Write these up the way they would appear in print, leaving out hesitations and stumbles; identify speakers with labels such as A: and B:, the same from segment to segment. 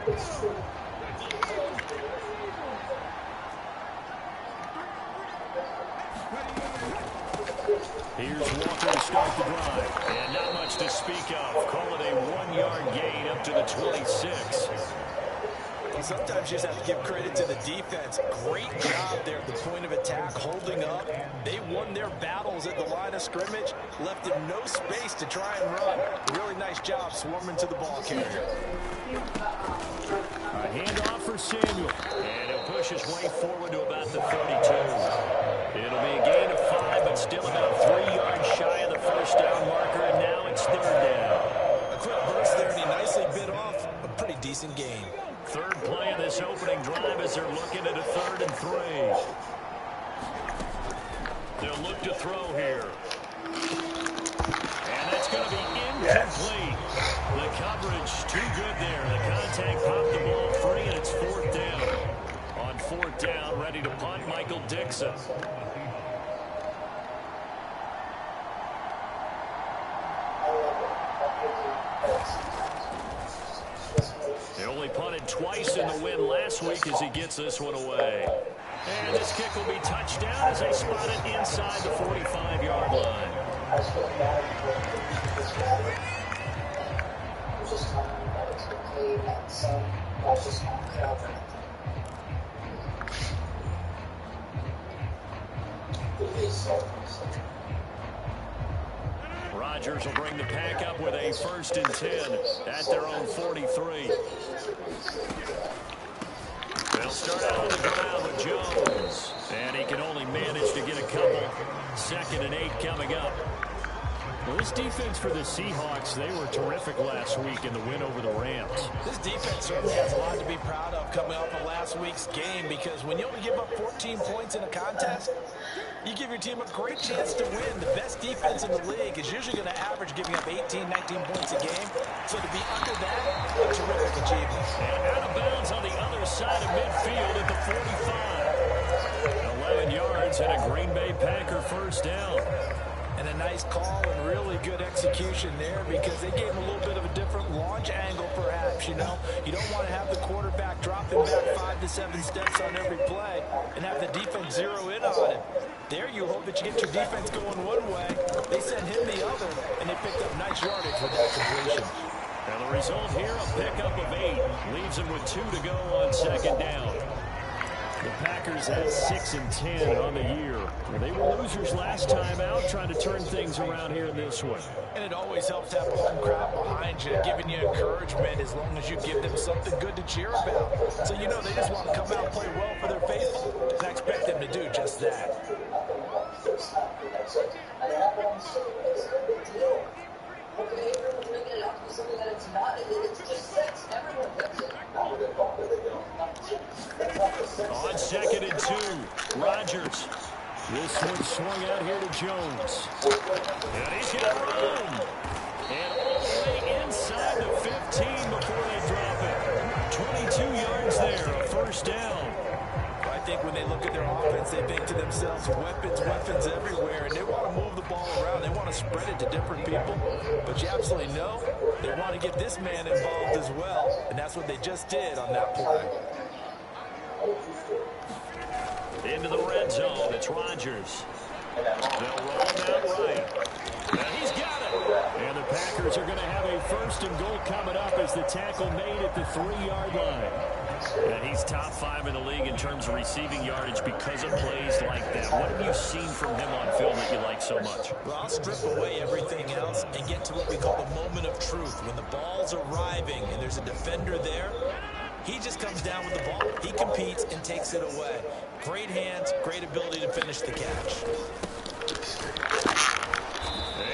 A: Here's Walker to start the drive. And not much to speak of. Call it a 1-yard gain up to the 26.
B: Well, sometimes you just have to give credit to the defense. Great job there at the point of attack, holding up. They won their battles at the line of scrimmage, left them no space to try and run. Really nice job swarming to the ball carrier.
A: A handoff for Samuel. And he'll push his way forward to about the 32. It'll be a gain of 5, but still about 3 yards shy of the first down marker, and now it's 3rd down.
B: A quick burst there, and he nicely bit off a pretty decent gain.
A: Third play of this opening drive as they're looking at a 3rd and 3. They'll look to throw here. And that's going to be incomplete. The coverage too good there. The contact popped the ball free, and it's 4th down. On 4th down, ready to punt, Michael Dixon. They only punted twice in the win last week as he gets this one away. And this kick will be touchdown as they spot it inside the 45-yard line. Rodgers will bring the pack up with a 1st and 10 at their own 43. They'll start out on the ground with Jones. And he can only manage to get a couple. 2nd and 8 coming up. Well, this defense for the Seahawks, they were terrific last week in the win over the Rams.
B: This defense certainly has a lot to be proud of coming off of last week's game, because when you only give up 14 points in a contest, you give your team a great chance to win. The best defense in the league is usually going to average giving up 18, 19 points a game. So to be under that, a terrific achievement.
A: And out of bounds on the other side of midfield at the 45. 11 yards and a Green Bay Packer 1st down.
B: And a nice call and really good execution there, because they gave him a little bit of a different launch angle perhaps, you know. You don't want to have the quarterback dropping back 5 to 7 steps on every play and have the defense zero in on him. There you hope that you get your defense going one way. They sent him the other, and they picked up nice yardage with that completion.
A: And the result here, a pickup of 8. Leaves them with 2 to go on 2nd down. The Packers had 6 and 10 on the year. They were losers last time out, trying to turn things around here in this one.
B: And it always helps to have a home crowd behind you, giving you encouragement as long as you give them something good to cheer about. So you know they just want to come out and play well for their faithful, and I expect them to do just that.
A: On 2nd and 2, Rodgers. This one swung out here to Jones. And he's got room. And all the way inside the 15 before they drop it. 22 yards there, a 1st down.
B: I think when they look at their offense, they think to themselves, weapons, weapons everywhere, and they want to move the ball around. They want to spread it to different people. But you absolutely know they want to get this man involved as well, and that's what they just did on that play.
A: Into the red zone, it's Rodgers. They'll roll him out right. And he's got it. And the Packers are going to have a 1st and goal coming up as the tackle made at the 3-yard line. And he's top 5 in the league in terms of receiving yardage because of plays like that. What have you seen from him on film that you like so much?
B: Well, I'll strip away everything else and get to what we call the moment of truth. When the ball's arriving and there's a defender there, he just comes down with the ball. He competes and takes it away. Great hands, great ability to finish the catch.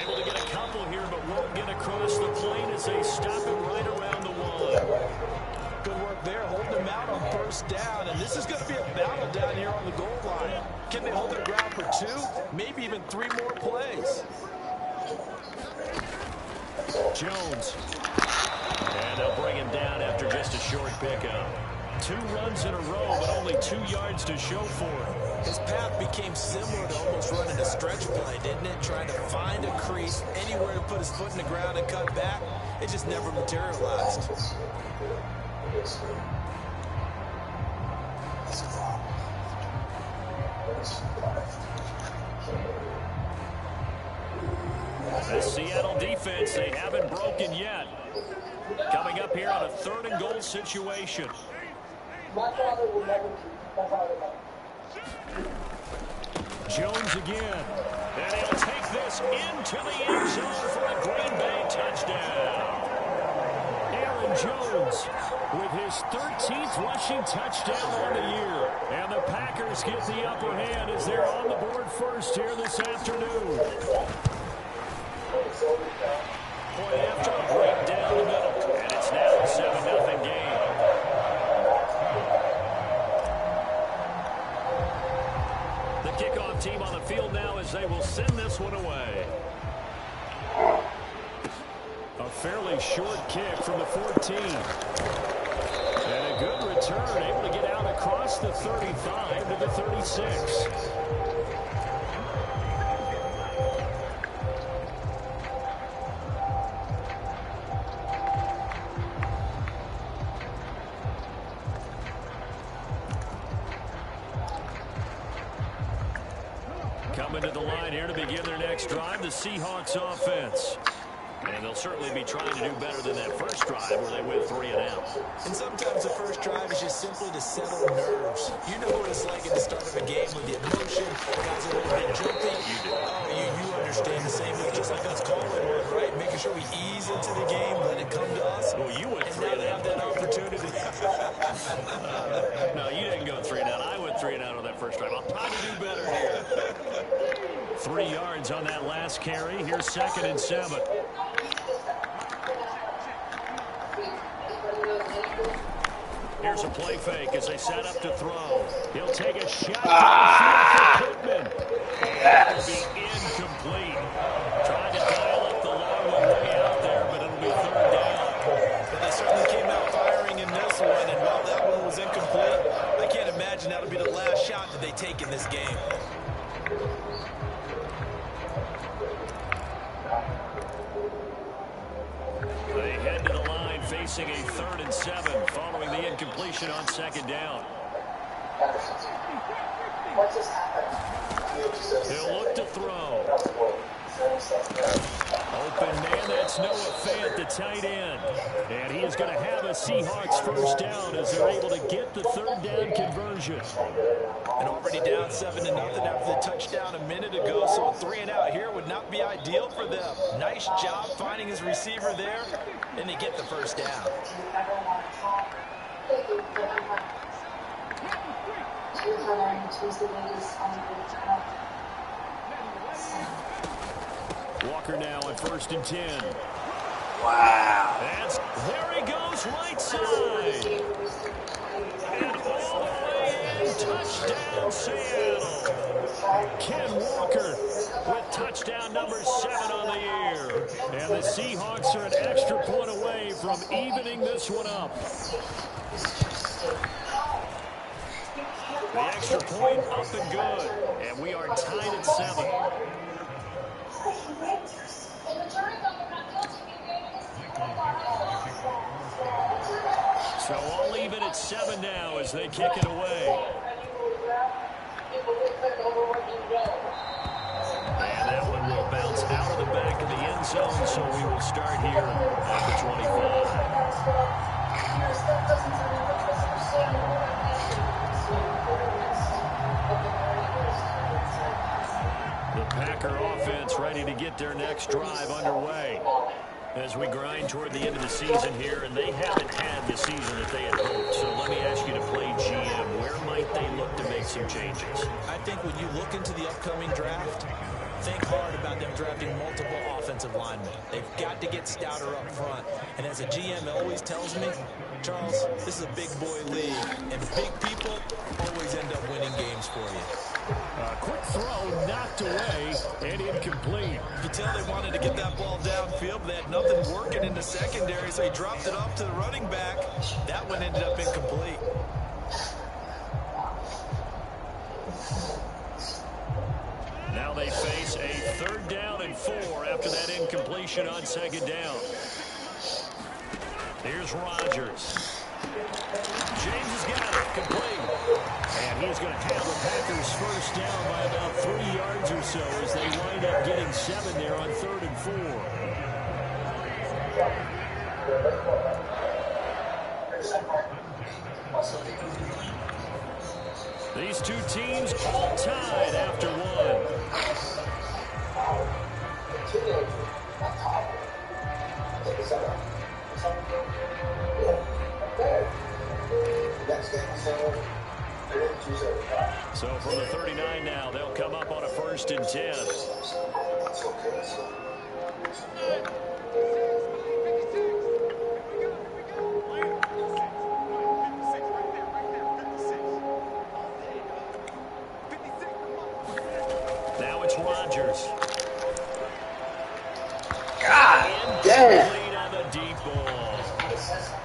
A: Able to get a couple here, but won't get across the plane as they stop him right around the 1.
B: Good work there, holding him out on 1st down. And this is going to be a battle down here on the goal line. Can they hold their ground for 2, maybe even 3 more plays?
A: Jones. And they'll bring him down after just a short pickup. 2 runs in a row, but only 2 yards to show for it.
B: His path became similar to almost running a stretch play, didn't it? Trying to find a crease, anywhere to put his foot in the ground and cut back. It just never materialized.
A: The Seattle defense, they haven't broken yet. Coming up here on a 3rd and goal situation. Jones again. And he'll take this into the end zone for a Green Bay touchdown. Aaron Jones with his 13th rushing touchdown on the year. And the Packers get the upper hand as they're on the board first here this afternoon. Point after a break down the middle. And it's now a 7-0 game. The kickoff team on the field now as they will send this one away. A fairly short kick from the 14. And a good return, able to get out across the 35 to the 36. Coming to the line here to begin their next drive, the Seahawks offense. And they'll certainly be trying to do better than that first drive where they went 3 and out.
B: And sometimes the first drive is just simply to settle nerves. You know what it's like at the start of a game with the emotion. The guys are a little bit jumpy. You do. Oh, you understand the same way, just like us calling one, right? Making sure we ease into the game, let it come to us.
A: Well, you went 3 and out.
B: Have that opportunity.
A: No, you didn't go 3 and out. I went 3 and out on that first drive. I'll try to do better here. 3 yards on that last carry. Here's 2nd and 7. Here's a play fake as they set up to throw. He'll take a shot for Pittman. That'll be incomplete. Trying to dial up the long one way out there, but it'll be 3rd down.
B: But they certainly came out firing in this one, and while that one was incomplete, I can't imagine that'll be the last shot that they take in this game.
A: They head to the line facing a 3rd and 7 following the incompletion on 2nd down. He'll look to throw. Open man, that's Noah Fant, the tight end. And he is going to have a Seahawks first down as they're able to get the 3rd down conversion.
B: And already down 7-0 after the touchdown a minute ago, so a 3 and out here would not be ideal for them. Nice job finding his receiver there, and they get the first down.
A: Walker now at 1st and 10.
C: Wow.
A: There he goes, right side. And all the way in, touchdown Seattle. Ken Walker with touchdown number 7 on the year. And the Seahawks are an extra point away from evening this one up. The extra point up and good. And we are tied at 7. So all even at 7 now as they kick it away. And that one will bounce out of the back of the end zone, so we will start here at the 25. The Packer offense ready to get their next drive underway as we grind toward the end of the season here, and they haven't had the season that they had hoped. So let me ask you to play GM. Where might they look to make some changes?
B: I think when you look into the upcoming draft, think hard about them drafting multiple offensive linemen. They've got to get stouter up front. And as a GM always tells me, Charles, this is a big boy league, and big people always end up winning games for you.
A: Quick throw knocked away and incomplete.
B: You can tell they wanted to get that ball downfield, but they had nothing working in the secondary, so he dropped it off to the running back. That one ended up incomplete.
A: Now they face a 3rd down and 4 after that incompletion on 2nd down. Here's Rodgers. James has got it. Complete. And he's going to have the Packers first down by about 3 yards or so as they wind up getting 7 there on 3rd and 4. These two teams all tied after one. So from the 39 now, they'll come up on a 1st and 10. Now it's Rodgers.
C: God damn.
A: On the deep ball.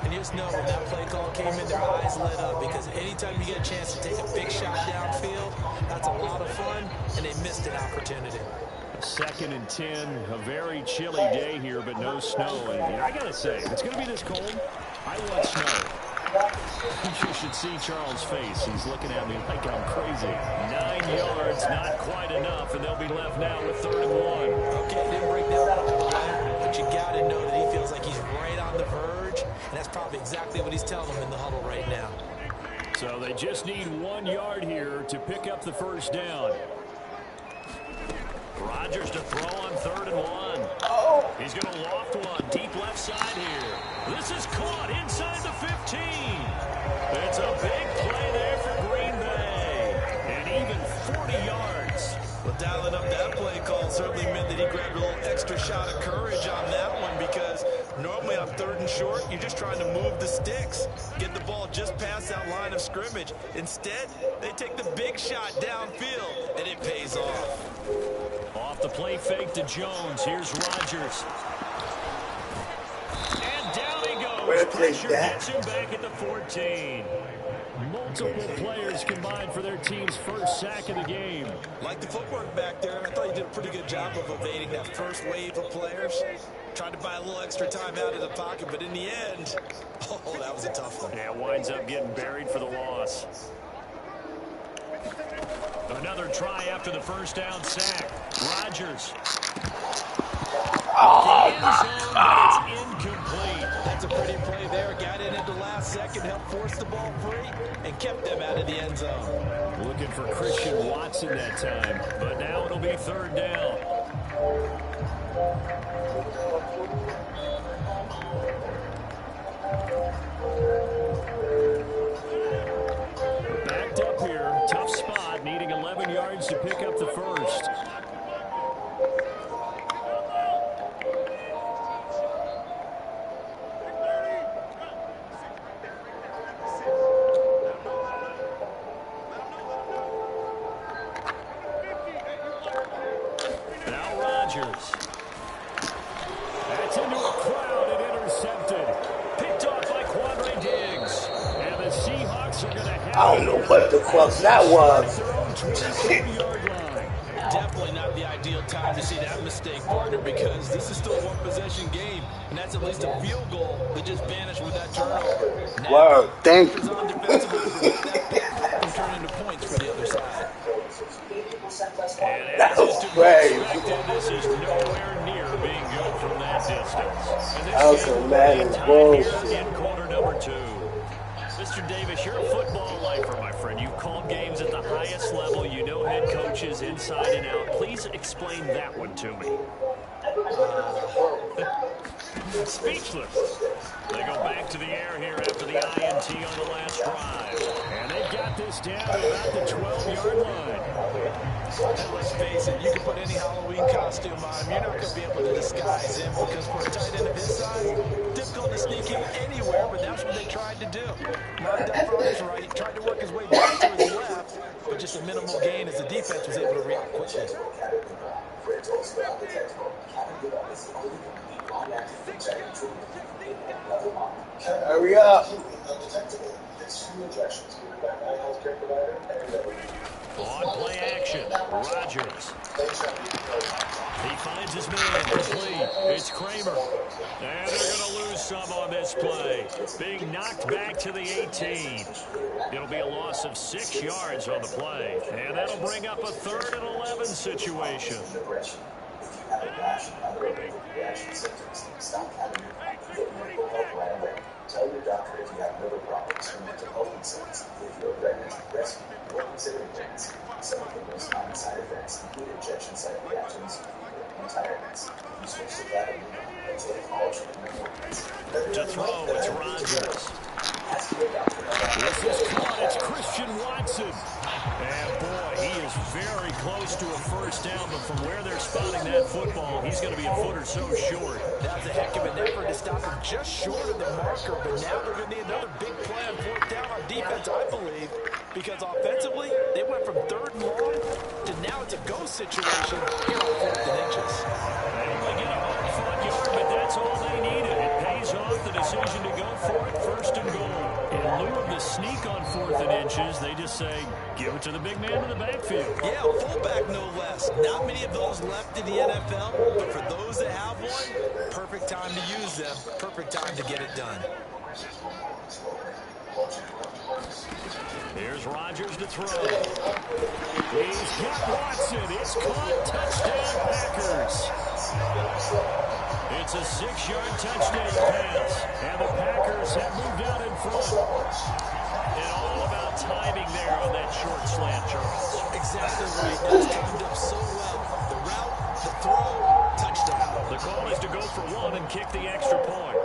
B: And you just know when that play call came in, their eyes lit up because anytime you get a chance to take a big shot downfield, that's a lot of fun, and they missed an opportunity.
A: 2nd and 10, a very chilly day here, but no snow. And I got to say, if it's going to be this cold, I want snow. You should see Charles' face. He's looking at me like I'm crazy. 9 yards, not quite enough, and they'll be left now with 3rd and 1.
B: Okay, didn't break down all the way, but you got to know that he feels like he's right on the verge, and that's probably exactly what he's telling them in the huddle right now.
A: So they just need 1 yard here to pick up the first down. Rodgers to throw on 3rd and 1. He's going to loft one deep left side here. This is caught inside the 15. It's a big play there for Green Bay. And even 40 yards.
B: Well, dialing up that play call certainly meant that he grabbed a little extra shot of courage on that one because normally on 3rd and short, you're just trying to move the sticks, get the ball just past that line of scrimmage. Instead, they take the big shot downfield, and it pays off.
A: Off the play fake to Jones. Here's Rodgers. And down he goes. Pressure gets him back at the 14. Multiple players combined for their team's first sack of the game.
B: Like the footwork back there, I thought he did a pretty good job of evading that first wave of players. Tried to buy a little extra time out of the pocket, but in the end, oh, that was a tough one.
A: Yeah, winds up getting buried for the loss. Another try after the first down sack. Rodgers. It's incomplete.
B: That's a pretty play there. Got in at the last second, helped force the ball free, and kept them out of the end zone.
A: Looking for Christian Watson that time, but now it'll be 3rd down. Backed up here, tough spot, needing 11 yards to pick up the first. Now Rodgers. That's into a crowd and intercepted. Picked off by Quandre Diggs. And the Seahawks are going to have...
C: I don't know what the fuck that was.
B: Definitely not the ideal time to see that mistake, partner, because this is still a one-possession game, and that's at least a field goal that just vanished with that turnover.
C: Word, thank you.
B: And turn into points for the other side.
A: And
C: That
A: as
C: was
A: is to be
C: crazy.
A: expected, this is nowhere near being good from that distance. And this
C: That was
A: game
C: some mad
A: will be tied
C: bullshit.
A: here in quarter number 2. Mr. Davis, you're a football lifer, my friend. You've called games at the highest level. You know head coaches inside and out. Please explain that one to me. Speechless. They go back to the air here after the INT on the last drive. And they've got this down at about the 12-yard line.
B: And let's face it, you can put any Halloween costume on him. You're not going to be able to disguise him because for a tight end of his size, difficult to sneak him anywhere, but that's what they tried to do. Marked up for his right, tried to work his way back to his left, but just a minimal gain as the defense was able to react quickly.
C: Hurry up.
A: On play action, Rodgers. He finds his man complete. It's Kramer. And they're going to lose some on this play. Being knocked back to the 18. It'll be a loss of 6 yards on the play. And that'll bring up a 3rd and 11 situation.
D: Tell your doctor if you have liver problems or mental health concerns. If you're pregnant, breastfeeding, or considering pregnancy, some of the most common side effects include injection site reactions and tiredness. You switch to that and take all treatment.
A: To throw, it's Rodgers. This is caught. It's Christian Watson. And boy, he is very close to a first down, but from where they're spotting that football, he's going to be a foot or so short.
B: That's a heck of an effort to stop him just short of the marker, but now they're going to need another big play on 4th down on defense, I believe, because offensively, they went from 3rd and long to now it's a go situation here on 4th and inches.
A: They only get a home front yard, but that's all they needed. It pays off the decision to go for it, 1st and goal. In lieu of the sneak on 4th and inches, they just say, give it to the big man in the backfield.
B: Yeah, fullback no less. Not many of those left in the NFL, but for those that have one, perfect time to use them. Perfect time to get it done.
A: Here's Rodgers to throw. He's got Watson. It's caught. Touchdown, Packers. It's a 6-yard touchdown pass. And the Packers have moved out in front. And all about timing there on that short slant, Charles.
B: Exactly right. That's timed up so well. The route, the throw, touchdown.
A: The call is to go for 1 and kick the extra point.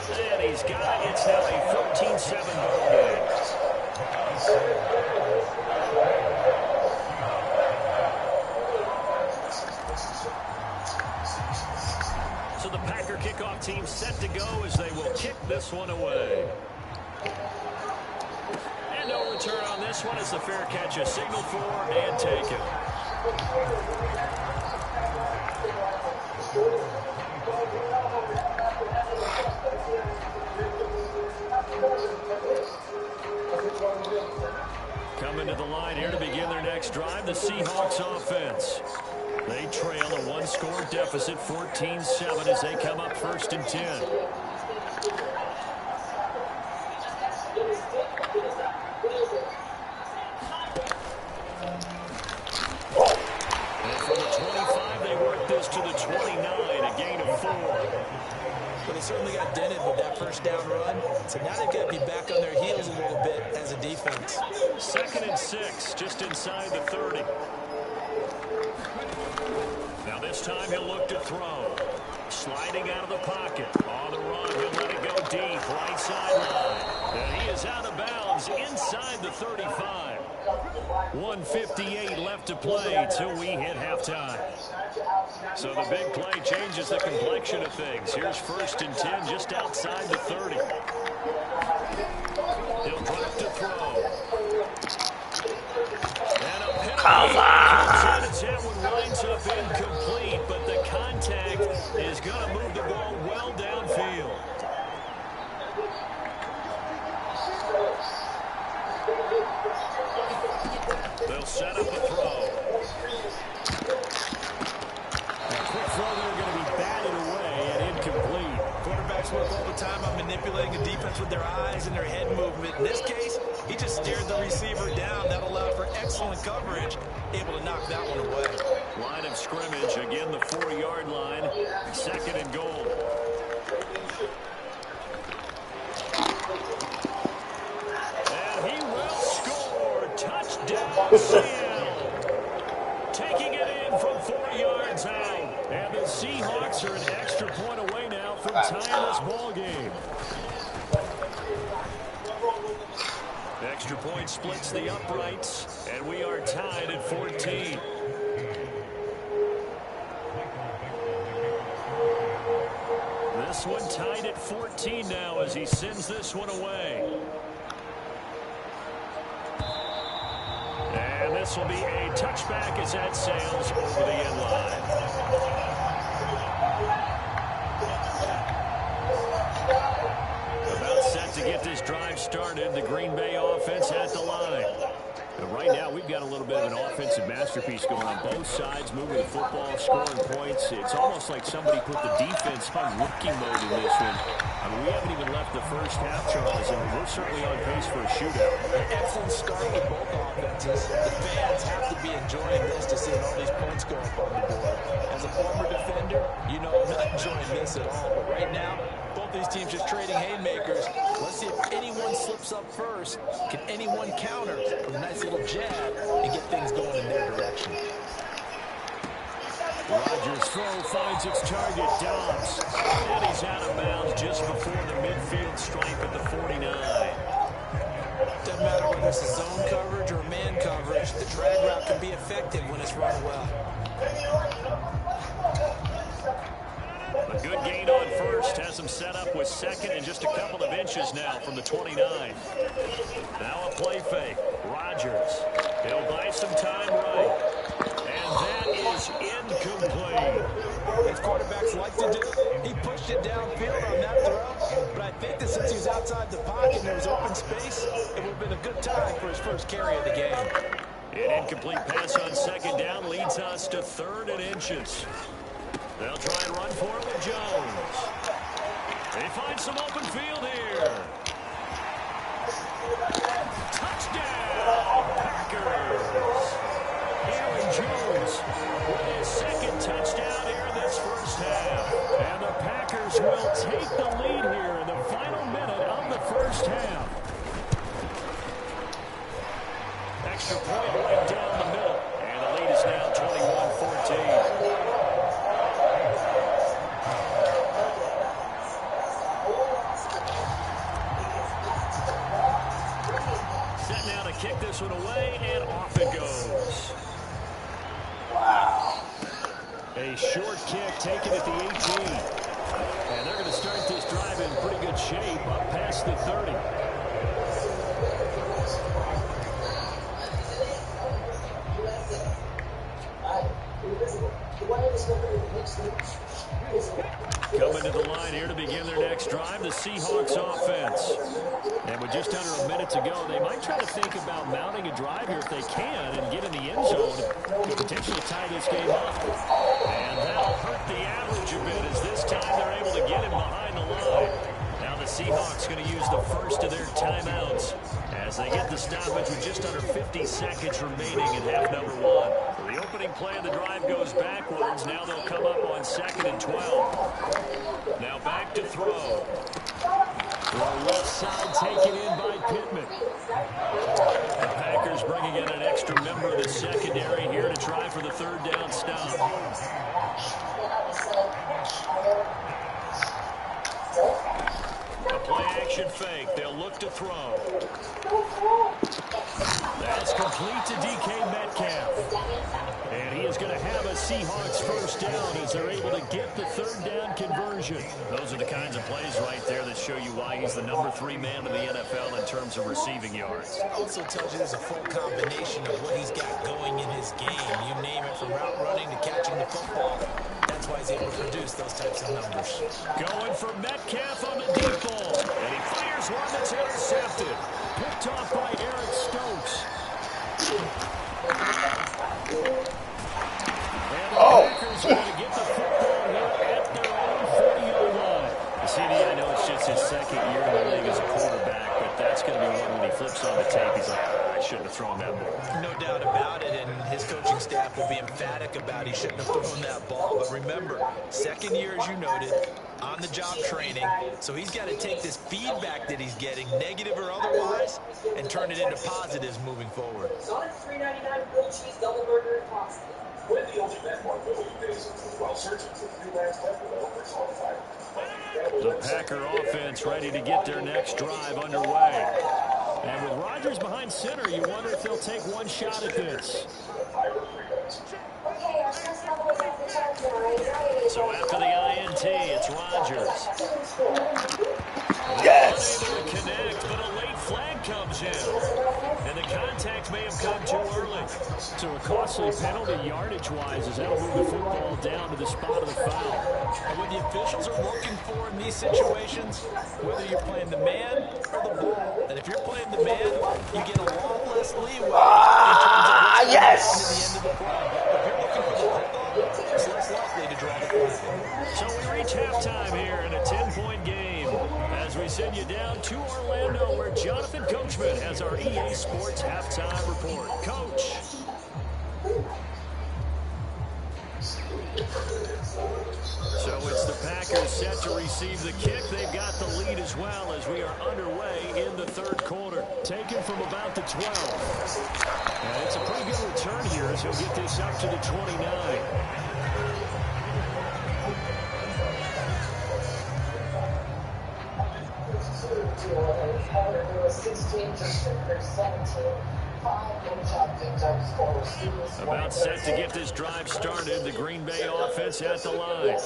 A: And he's got it. It's now a 14-7 ball game. So the Packer kickoff team set to go as they will kick this one away. And no return on this one as the fair catch is signaled for and taken. Coming to the line here to begin their next drive, the Seahawks offense. They trail a 1-score deficit, 14-7, as they come up 1st and 10. And from the 25, they work this to the 29, a gain of 4.
B: But they certainly got dented with that 1st down run. So now they've got to be back on their heels a little bit as a defense.
A: 2nd and 6, just inside the 30. Now this time he'll look to throw. Sliding out of the pocket. On the run, he'll let it go deep. Right sideline. And he is out of bounds inside the 35. 1:58 left to play till we hit halftime. So the big play changes the complexion of things. Here's 1st and 10 just outside the 30. He'll drop to throw. And a penalty.
C: Come on.
A: That one winds up incomplete, but the contact is going to move the ball well downfield. They'll set up a throw. A quick throw there going to be batted away and incomplete.
B: Quarterbacks work all the time on manipulating a defense with their eyes and their head movement. In this case, he just stared the receiver down. That allowed for excellent coverage, able to knock that one away.
A: Line of scrimmage, again the 4-yard line, 2nd and goal. And he will score. Touchdown, Seattle. Taking it in from 4 yards out. And the Seahawks are an extra point away now from tying this ball game. Extra point splits the uprights, and we are tied at 14. This one tied at 14 now as he sends this one away. And this will be a touchback as that sails over the end line. About set to get this drive started. they've got a little bit of an offensive masterpiece going on both sides, moving the football, scoring points. It's almost like somebody put the defense on rookie mode in this one. I mean, we haven't even left the first half, Charles, and we're certainly on pace for a shootout.
B: An excellent start with both offenses. The fans have to be enjoying this to see all these points go up on the board. As a former defender, you know I'm not enjoying this at all. But right now, both these teams just trading haymakers. Let's see if anyone slips up first. Can anyone counter with a nice little jab and get things going in their direction?
A: Rodgers' throw finds its target, Dobbs. And he's out of bounds just before the midfield stripe at the 49.
B: Doesn't matter whether it's a zone coverage or man coverage, the drag route can be effective when it's run well.
A: A good gain on first has him set up with second and just a couple of inches now from the 29. Now a play fake. Rodgers. He'll buy some time right. And that is incomplete.
B: As quarterbacks like to do, he pushed it downfield on that throw. But I think that since he was outside the pocket and there was open space, it would have been a good time for his first carry of the game.
A: An incomplete pass on second down leads us to 3rd and inches. They'll try and run for it with Jones. They find some open field here. Touchdown, Packers. Aaron Jones with his second touchdown here in this first half. And the Packers will take the lead here in the final minute of the first half. Extra point right down the middle. And the lead is now 21-14. Kick this one away, and off it goes.
C: Wow.
A: A short kick taken at the 18. And they're going to start this drive in pretty good shape up past the 30. Coming to the line here to begin their next drive, the Seahawks offense. And with just under a minute to go, they might try to think about mounting a drive here if they can and get in the end zone to potentially tie this game up. And that'll hurt the average a bit as this time they're able to get him behind the line. Now the Seahawks going to use the first of their timeouts as they get the stoppage with just under 50 seconds remaining in half number 1. The opening play of the drive goes backwards. Now they'll come up on 2nd and 12. Now back to throw. The left side taken in by Pittman. The Packers bringing in an extra member of the secondary here to try for the 3rd down stop. A play-action fake. They'll look to throw. That's complete to DK Metcalf. And he is going to have a Seahawks first down as they're able to get the 3rd down conversion. Those are the kinds of plays right there that show you why he's the number 3 man in the NFL in terms of receiving yards.
B: Also tells you there's a full combination of what he's got going in his game. You name it, from route running to catching the football. That's why he's able to produce those types of numbers. Going for Metcalf on the deep ball.
A: And he fires one that's intercepted. Picked off by Eric Stokes. And the Packers are going to get the football here at their own 40-yard line. CD, I know it's just his 2nd year in the league as a quarterback, but that's going to be one when he flips on the tape. He's like, I shouldn't have thrown that ball.
B: No doubt about it, and his coaching staff will be emphatic about he shouldn't have thrown that ball. But remember, 2nd year, as you noted, on-the-job training. So he's got to take this feedback that he's getting, negative or otherwise, and turn it into positives moving forward.
E: Sonic $3.99 grilled cheese double burger and pasta.
D: When the ultimate more movie days while searching for 3 lands left with offers all the time.
A: The Packer offense ready to get their next drive underway. And with Rodgers behind center, you wonder if they'll take one shot at this. So after the INT, it's Rodgers.
C: Yes.
A: Unable to connect, but a late flag comes in. And the contact may have come too early. So a costly penalty yardage-wise as that'll move the football down to the spot of the foul.
B: And what the officials are looking for in these situations, whether you're playing the man or the ball, and if you're playing the man, you get a lot less leeway in terms of what's going on in the end of the play. If you're looking for the ball, it's less likely to draw the flag.
A: So we reach halftime here in a 10-point game as we send you down to Orlando where Jonathan Coachman has our EA Sports halftime report. Coach. So it's the Packers set to receive the kick. They've got the lead as well as we are underway in the third quarter. Taken from about the 12. And it's a pretty good return here as he'll get this up to the 29. About set to get this drive started. The Green Bay offense at the line.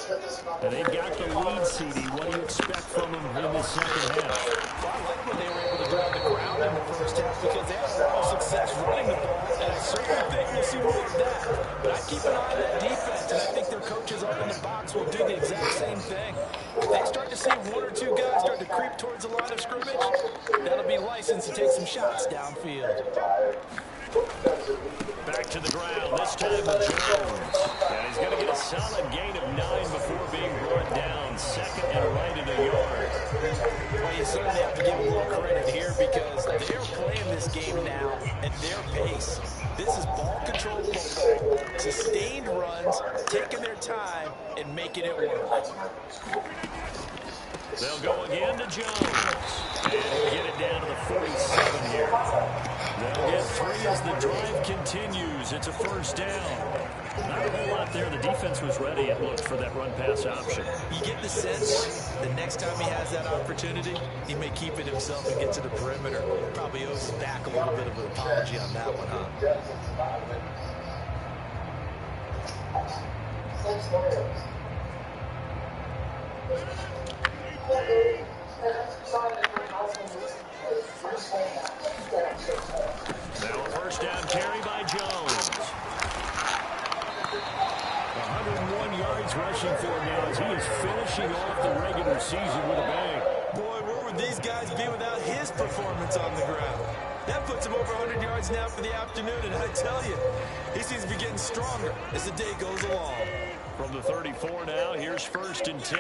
A: And they've got the lead, CD. What do you expect from them in the second half?
B: Well, I like when they were able to drive the ground in the first half because they had a lot of success running the ball, and I certainly think we'll see more of that. But I keep an eye on that defense, and I think their coaches up in the box will do the exact same thing. If they start to see one or two guys start to creep towards the line of scrimmage, that'll be license to take some shots downfield.
A: Back to the ground, this time with Jones. And he's going to get a solid gain of 9 before being brought down. Second and right at a yard.
B: Well, you certainly have to give a little credit here because they're playing this game now at their pace. This is ball control football, sustained runs, taking their time and making it work.
A: They'll go again to Jones. And he'll get it down to the 47 here. They'll get 3 as the drive continues. It's a first down. Not a whole lot there. The defense was ready, it looked, for that run-pass option.
B: You get the sense the next time he has that opportunity, he may keep it himself and get to the perimeter. Probably owes his back a little bit of an apology on that one, huh?
A: Now a first down carry by Jones. 101 yards rushing for him now as he is finishing off the regular season with a bang.
B: Boy, where would these guys be without his performance on the ground? That puts him over 100 yards now for the afternoon, and I tell you, he seems to be getting stronger as the day goes along.
A: From the 34 now, here's first and 10.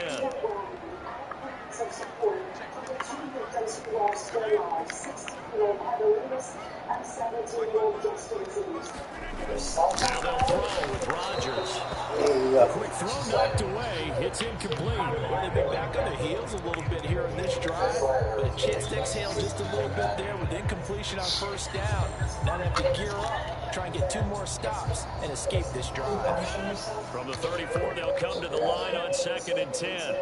A: Now they'll throw with Rodgers. Quick throw knocked away. It's incomplete.
B: Well, they've been back on their heels a little bit here in this drive, but a chance to exhale just a little bit there with incompletion on first down. Now they have to gear up, try and get 2 more stops, and escape this drive.
A: From the 34, they'll come to the line on second and 10.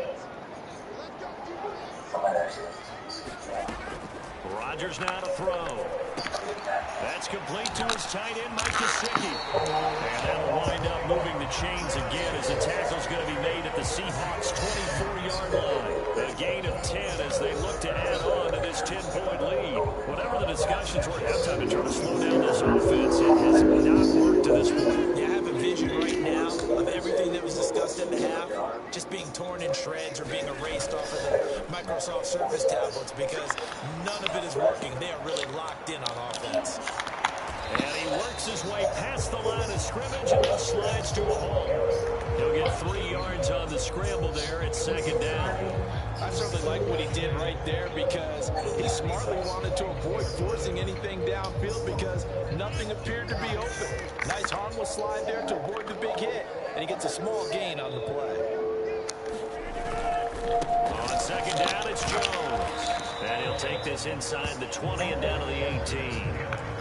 A: Rodgers now to throw. That's complete to his tight end, Mike Gesicki. And that'll wind up moving the chains again as the tackle's going to be made at the Seahawks' 24-yard line. A gain of 10 as they look to add on to this 10-point lead. Whatever the discussions were at halftime to try to slow down this offense, it has not worked to this point.
B: Yeah, I have a vision right now of everything that was discussed at the half just being torn in shreds or being erased off of the Microsoft Surface tablets because none of it is working. They are really locked in on offense.
A: And he works his way past the line of scrimmage and then slides to a hole. He'll get 3 yards on the scramble there at second down.
B: I certainly like what he did right there because he smartly wanted to avoid forcing anything downfield because nothing appeared to be open. Nice harmless slide there to avoid the big hit, and he gets a small gain on the play.
A: On second down, it's Jones. And he'll take this inside the 20 and down to the 18.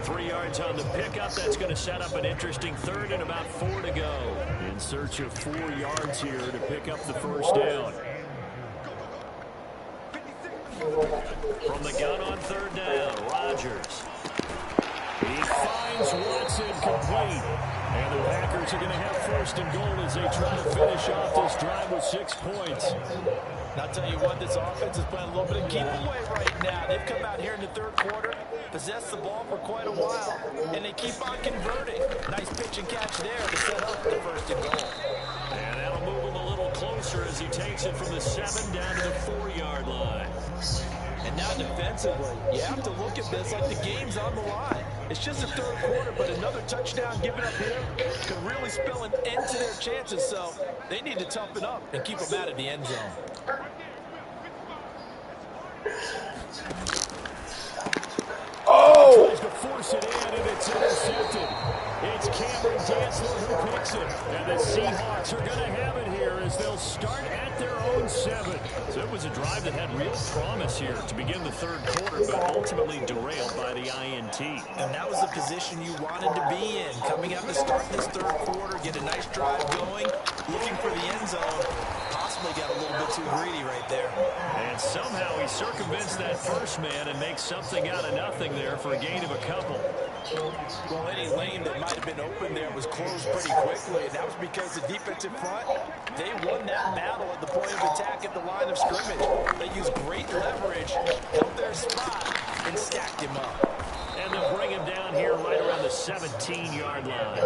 A: 3 yards on the pickup. That's going to set up an interesting third and about 4 to go. In search of 4 yards here to pick up the first down. From the gun on third down, Rodgers. He finds Watson complete. And the Packers are going to have first and goal as they try to finish off this drive with 6 points.
B: I'll tell you what, this offense is playing a little bit of keep away right now. They've come out here in the third quarter, possessed the ball for quite a while, and they keep on converting. Nice pitch and catch there to set up the first and goal.
A: And that'll move him a little closer as he takes it from the 7 down to the 4-yard line.
B: And now defensively, you have to look at this like the game's on the line. It's just the third quarter, but another touchdown given up here could really spell an end to their chances. So they need to toughen up and keep them out of the end zone.
A: Oh! Tries to force it in, and it's intercepted. It's Cameron Dantzler who picks it. And the Seahawks are going to have it here as they'll start at their own 7. So it was a drive that had real promise here to begin the third quarter, but ultimately derailed by the INT.
B: And that was the position you wanted to be in. Coming out to start this third quarter, get a nice drive going, looking for the end zone. Possibly got a little bit too greedy right there.
A: And somehow he circumvents that first man and makes something out of nothing there for a gain of a couple.
B: Well, any lane that might have been open there was closed pretty quickly, and that was because the defensive front, they won that battle at the point of attack at the line of scrimmage. They used great leverage, held their spot, and stacked him up.
A: And they'll bring him down here right around the 17-yard line.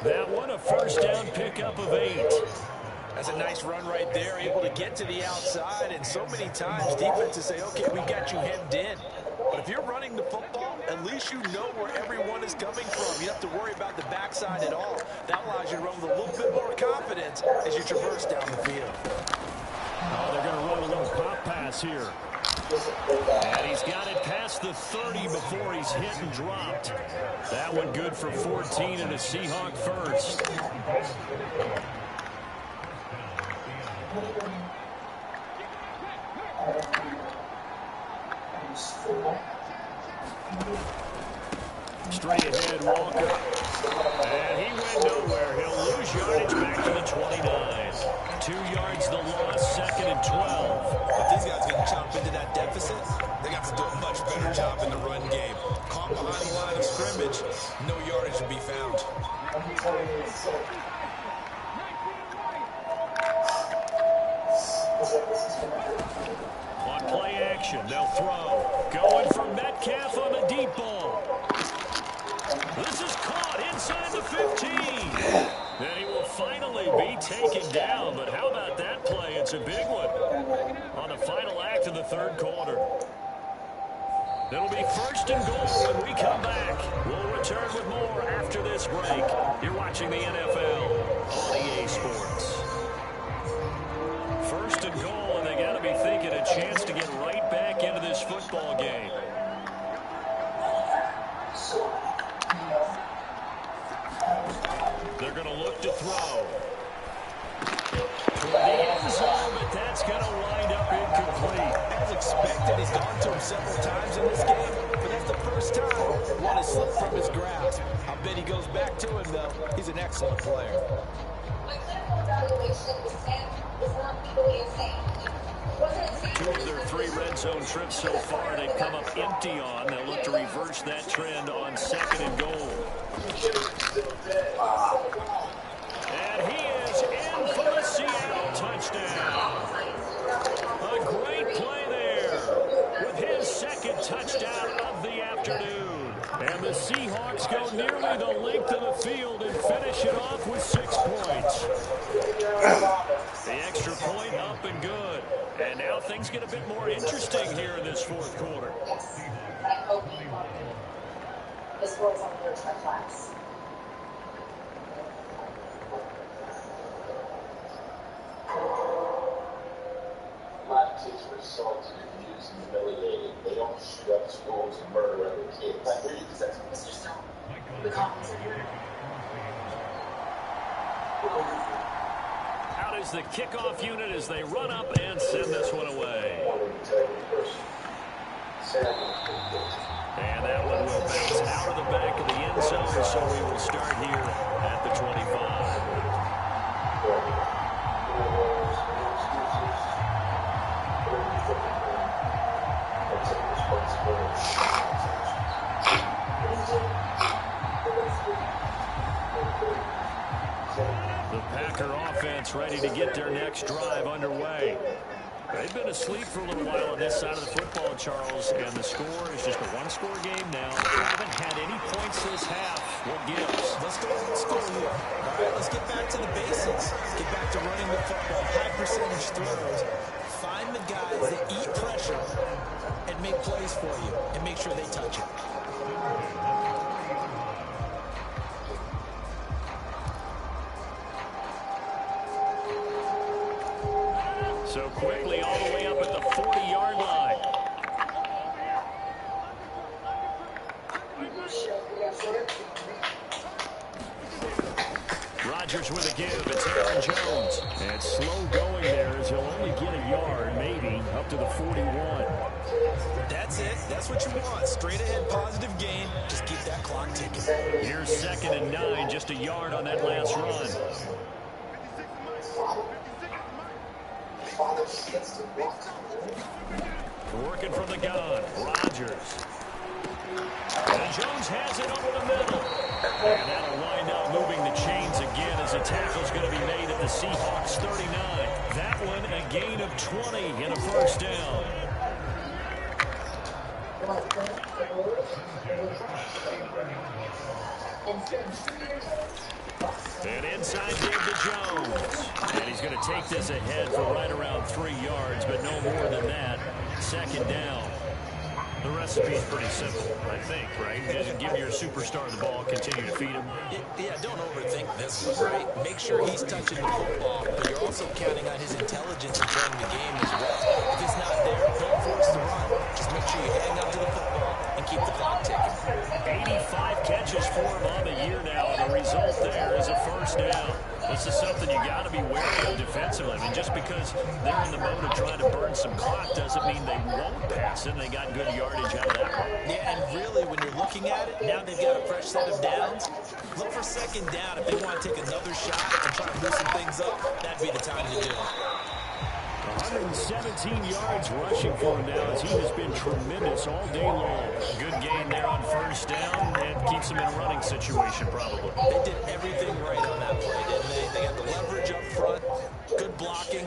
A: That one, a first down pickup of 8.
B: That's a nice run right there, able to get to the outside, and so many times defenses say, okay, we got you hemmed in. But if you're running the football, at least you know where everyone is coming from. You don't have to worry about the backside at all. That allows you to run with a little bit more confidence as you traverse down the field.
A: Oh, they're going to run a little pop pass here. And he's got it past the 30 before he's hit and dropped. That one good for 14 and a Seahawk first. Straight ahead, Walker. And he went nowhere. He'll lose yardage back to the 29. 2 yards the loss, 2nd and 12.
B: If these guys get chopped into that deficit, they got to do a much better job in the run game. Caught behind the line of scrimmage, no yardage to be found.
A: On play action, they'll throw. Going for Metcalf on the deep ball. This is caught inside the 15. And he will finally be taken down. But how about that play? It's a big one on the final act of the third quarter. It'll be first and goal when we come back. We'll return with more after this break. You're watching the NFL on EA Sports. First and goal, and they got to be thinking a chance to get right back into this football game. They're going to look to throw. Toward the end zone, but that's going to wind up incomplete.
B: As expected, he's gone to him several times in this game, but that's the first time one has slipped from his grasp. I bet he goes back to him, though. He's an excellent player.
E: My clinical evaluation was not legally insane.
A: Two of their 3 red zone trips so far, they've come up empty on. They'll look to reverse that trend on 2nd and goal. And he is in for the Seattle touchdown. A great play there with his 2nd touchdown of the afternoon. And the Seahawks go nearly the length of the field and finish it off with 6 points. The extra point up and good. And now things get a bit more interesting here in this fourth quarter.
E: Yes, I hope this world's on the first class.
F: Black kids are assaulted, abused, and humiliated. They don't shoot up schools and murder other kids. Like, where you possess
E: Mr. Stone, the comments are here.
A: Out is the kickoff unit as they run up and send this one away. And that one will bounce out of the back of the end zone, so we will start here at the 25. ready to get their next drive underway. They've been asleep for a little while on this side of the football, Charles, and the score is just a one-score game now. Haven't had any points this half. What gives?
B: Let's go old school here. All right, let's get back to the basics. Get back to running the football, high percentage throws. Find the guys that eat pressure and make plays for you and make sure they touch it.
A: So quickly all the way up at the 40-yard line. Rodgers with a give. It's Aaron Jones. And slow going there as he'll only get a yard, maybe, up to the 41.
B: That's it. That's what you want. Straight ahead, positive gain. Just keep that clock ticking.
A: Here's 2nd and 9, just a yard on that last run. Working from the gun, Rodgers. And Jones has it over the middle. And that'll wind up moving the chains again as a tackle's going to be made at the Seahawks 39. That one a gain of 20 and a first down. And inside give to Jones. And he's going to take this ahead for right around 3 yards, but no more than that. 2nd down. The recipe is pretty simple, I think, right? Just give your superstar the ball, continue to feed him.
B: Yeah, don't overthink this one, right? Make sure he's touching the football, but you're also counting on his intelligence in playing the game as well. If it's not there, don't force the run. Just make sure you hang on to the football and keep the clock ticking.
A: 85 catches for him on the year now, and the result there is a first down. This is something you got to be wary of defensively. I mean, just because they're in the mode of trying to burn some clock doesn't mean they won't pass it, and they got good yardage out of that one.
B: Yeah, and really, when you're looking at it, now they've got a fresh set of downs. Look for 2nd down. If they want to take another shot and try to loosen things up, that'd be the time to do it.
A: 117 yards rushing for him now as he has been tremendous all day long. Good gain there on first down and keeps him in a running situation probably.
B: They did everything right on that play, didn't they? They got the leverage up front, good blocking,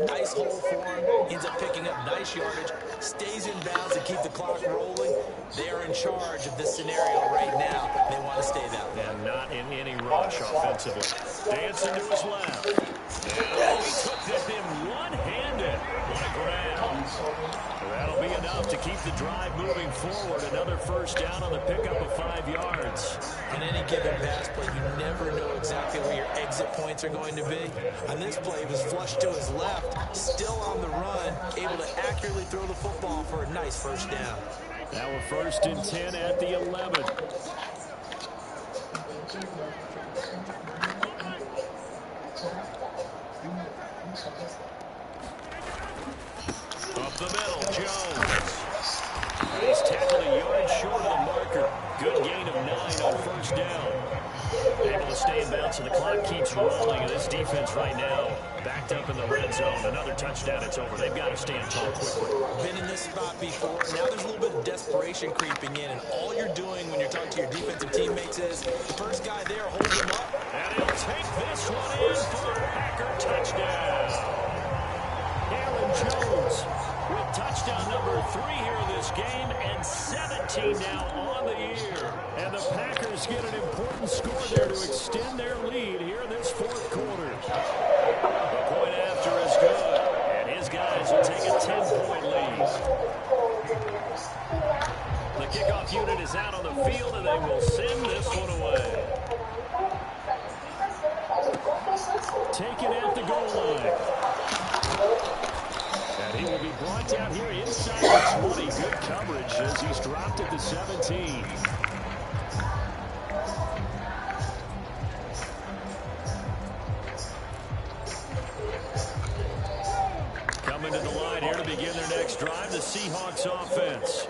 B: nice hole for him, ends up picking up nice yardage, stays in bounds and keep the clock rolling. They are in charge of this scenario right now. They want to stay that way.
A: And not in any rush offensively. Dancing to his left. And he took that in one-handed. What a grab. That'll be enough to keep the drive moving forward. Another first down on the pickup of 5 yards.
B: On any given pass play, you never know exactly where your exit points are going to be. On this play, he was flushed to his left, still on the run, able to accurately throw the football for a nice first down.
A: Now a 1st and 10 at the 11. Up the middle, Jones. He's tackled a yard short of the marker. Good gain of 9 on first down. Able to stay in bounds, and the clock keeps rolling. And this defense right now backed up in the red zone. Another touchdown, it's over. They've got to stand tall quickly.
B: Been in this spot before. Now there's a little bit of desperation creeping in, and all you're doing when you're talking to your defensive teammates is the first guy there, hold him up.
A: And he'll take this one in for a Packer touchdown. Aaron Jones with touchdown number 3 here in this game, and 17 now on the year. And the Packers get an important score there to extend their lead here in this 4th quarter. The point after is good, and his guys will take a 10-point lead. The kickoff unit is out on the field, and they will send this one away. Taken at the goal line. And he will be brought down here inside the 20. Good coverage as he's dropped at the 17. Coming to the line here to begin their next drive, the Seahawks offense.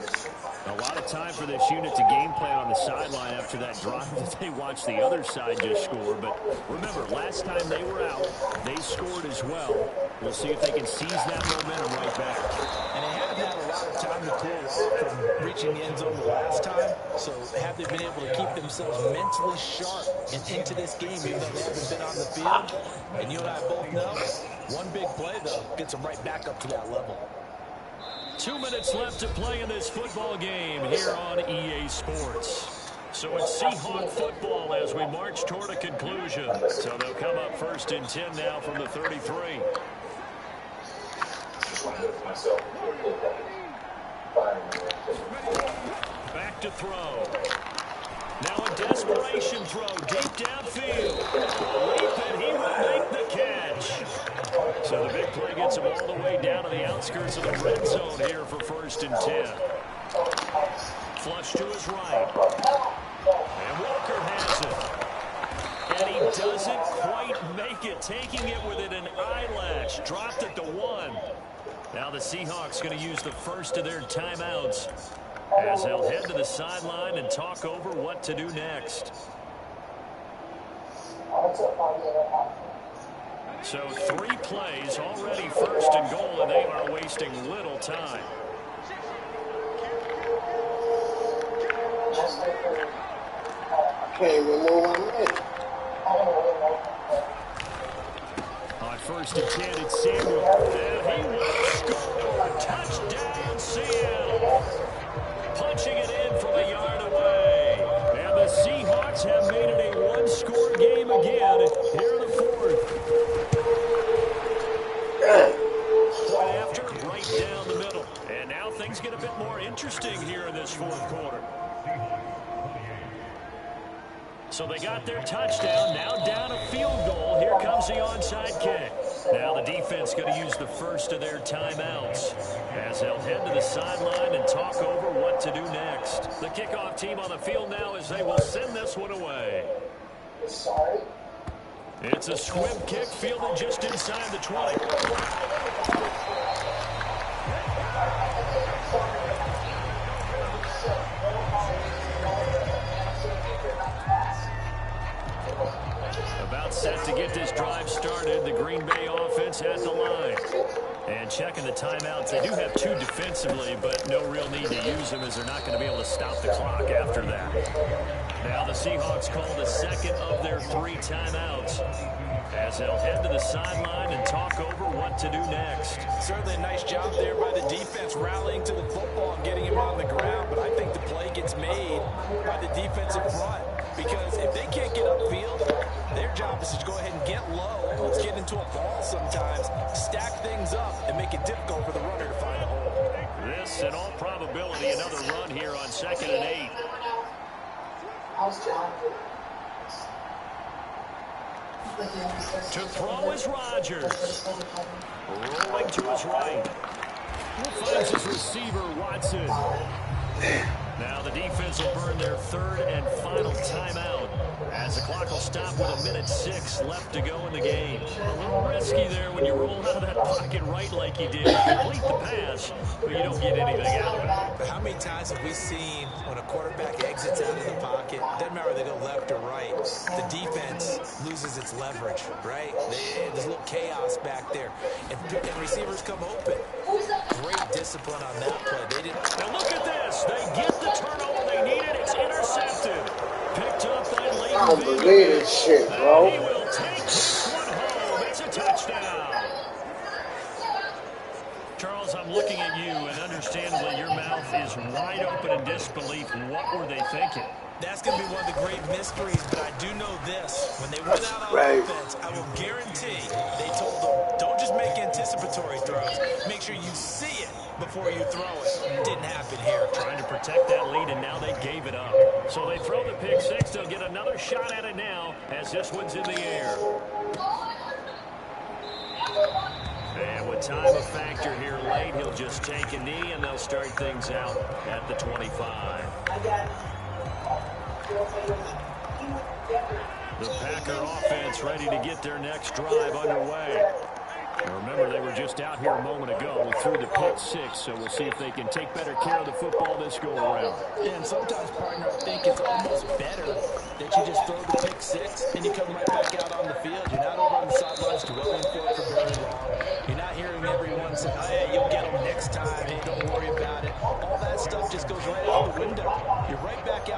A: A lot of time for this unit to game plan on the sideline after that drive that they watched the other side just score. But remember, last time they were out, they scored as well. We'll see if they can seize that momentum right back.
B: And they haven't had a lot of time to cool off from reaching the end zone the last time. So have they been able to keep themselves mentally sharp and into this game, even though they haven't been on the field? And you and I both know, one big play, though, gets them right back up to that level.
A: 2 minutes left to play in this football game here on EA Sports. So it's Seahawk football as we march toward a conclusion. So they'll come up 1st and 10 now from the 33. Back to throw. Now a desperation throw deep downfield. Leap, and he will make the catch. So the big play gets him all the way down to the outskirts of the red zone here for 1st and 10. Flush to his right. And Walker has it. And he doesn't quite make it, taking it within an eyelash. Dropped it to 1. Now the Seahawks going to use the first of their timeouts as they'll head to the sideline and talk over what to do next. So 3 plays already 1st and goal, and they are wasting little time.
C: Can't even move on it.
A: On 1st and 10, it's Samuel. And he will score. Touchdown, Seattle. Punching it in from a yard away. And the Seahawks have made it a one-score game again here in the 4th. Point after, right down the middle. And now things get a bit more interesting here in this 4th quarter. So they got their touchdown, now down a field goal. Here comes the onside kick. Now the defense going to use the first of their timeouts as they'll head to the sideline and talk over what to do next. The kickoff team on the field now as they will send this one away. It's a swim kick fielded just inside the 20. About set to get this drive started. The Green Bay offense at the line. And checking the timeouts. They do have 2 defensively, but no real need to use them as they're not going to be able to stop the clock after that. Now the Seahawks call the second of their 3 timeouts as they'll head to the sideline and talk over what to do next.
B: Certainly a nice job there by the defense rallying to the football and getting him on the ground, but I think the play gets made by the defensive front because if they can't get upfield, their job is to go ahead and get low. Let's get into a ball sometimes, stack things up, and make it difficult for the runner to find a hole.
A: This, in all probability, another run here on 2nd and 8. To throw is Rodgers. Rolling to his right. Finds his receiver, Watson. Now the defense will burn their 3rd and final timeout as the clock will stop with 1:06 left to go in the game. A little risky there when you roll out of that pocket right like you did. You complete the pass, but you don't get anything out of it.
B: But how many times have we seen when a quarterback exits out of the pocket, doesn't matter whether they go left or right, the defense loses its leverage, right? There's a little chaos back there. And receivers come open. Great discipline on that play. They didn't.
A: Now look at this. They get the turnover they needed. It's intercepted. Picked up by Leighton.
C: I don't believe this shit, bro.
A: He will take this one home. It's a touchdown. Charles, I'm looking at you, and understandably your mouth is wide open in disbelief. What were they thinking?
B: That's going to be one of the great mysteries, but I do know this. When they went out on offense, I will guarantee they told them, don't just make anticipatory throws. Make sure you see it before you throw it. Didn't happen here.
A: Trying to protect that lead, and now they gave it up. So they throw the pick 6. They'll get another shot at it now as this one's in the air. And with time a factor here late, he'll just take a knee, and they'll start things out at the 25. The Packer offense ready to get their next drive underway. Remember, they were just out here a moment ago through the pick 6, so we'll see if they can take better care of the football this go-around.
B: And sometimes, partner, I think it's almost better that you just throw the pick 6 and you come right back out on the field. You're not over on the sidelines dwelling for it for very long. You're not hearing everyone say, oh, hey, you'll get them next time. Hey, don't worry about it. All that stuff just goes right out the window. You're right back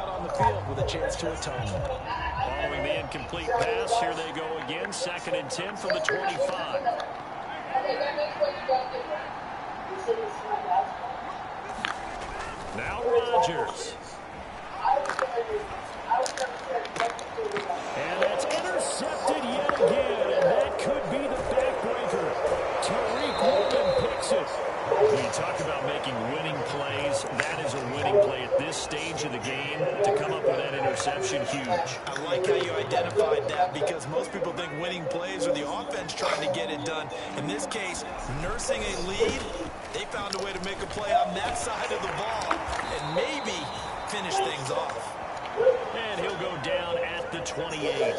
B: a chance to atone.
A: Following the incomplete pass, here they go again. 2nd and 10 from the 25. Now Rodgers. And that's intercepted yet again, and that could be the backbreaker. Tariq Woolen picks it. When you talk about making winning plays, that is a winning play at this stage of the game. To come up with that interception, huge.
B: I like how you identified that, because most people think winning plays are the offense trying to get it done. In this case, nursing a lead, they found a way to make a play on that side of the ball and maybe finish things off.
A: And he'll go down at the 28.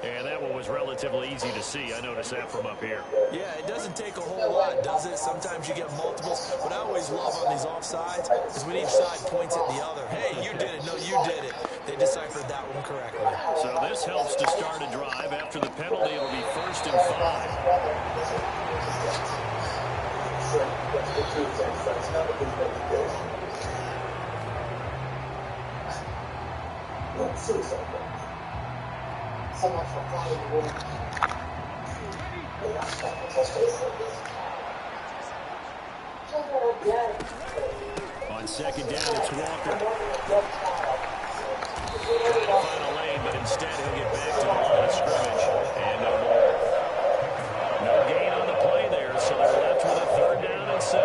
A: And that one was relatively easy to see. I noticed that from up here.
B: Yeah, it doesn't take a whole lot, does it? Sometimes you get multiples. What I always love on these offsides is when each side points at the other. Hey, you did it. No, you did it. They deciphered that one correctly.
A: So this helps to start a drive. After the penalty, it'll be 1st and 5.
E: So much for playing the water.
A: On 2nd down, it's Walker. Trying to find a lane, but instead he'll get back to the line of scrimmage. And no more. No gain on the play there, so they're left with a 3rd down and 6.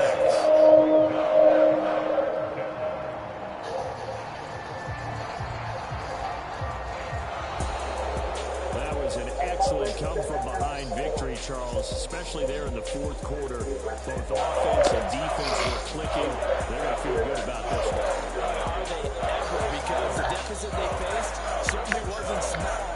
A: An excellent come-from-behind victory, Charles, especially there in the 4th quarter. Both offense and defense were clicking. They're going to feel good about this one.
B: Are they ever? Because the deficit they faced certainly wasn't small.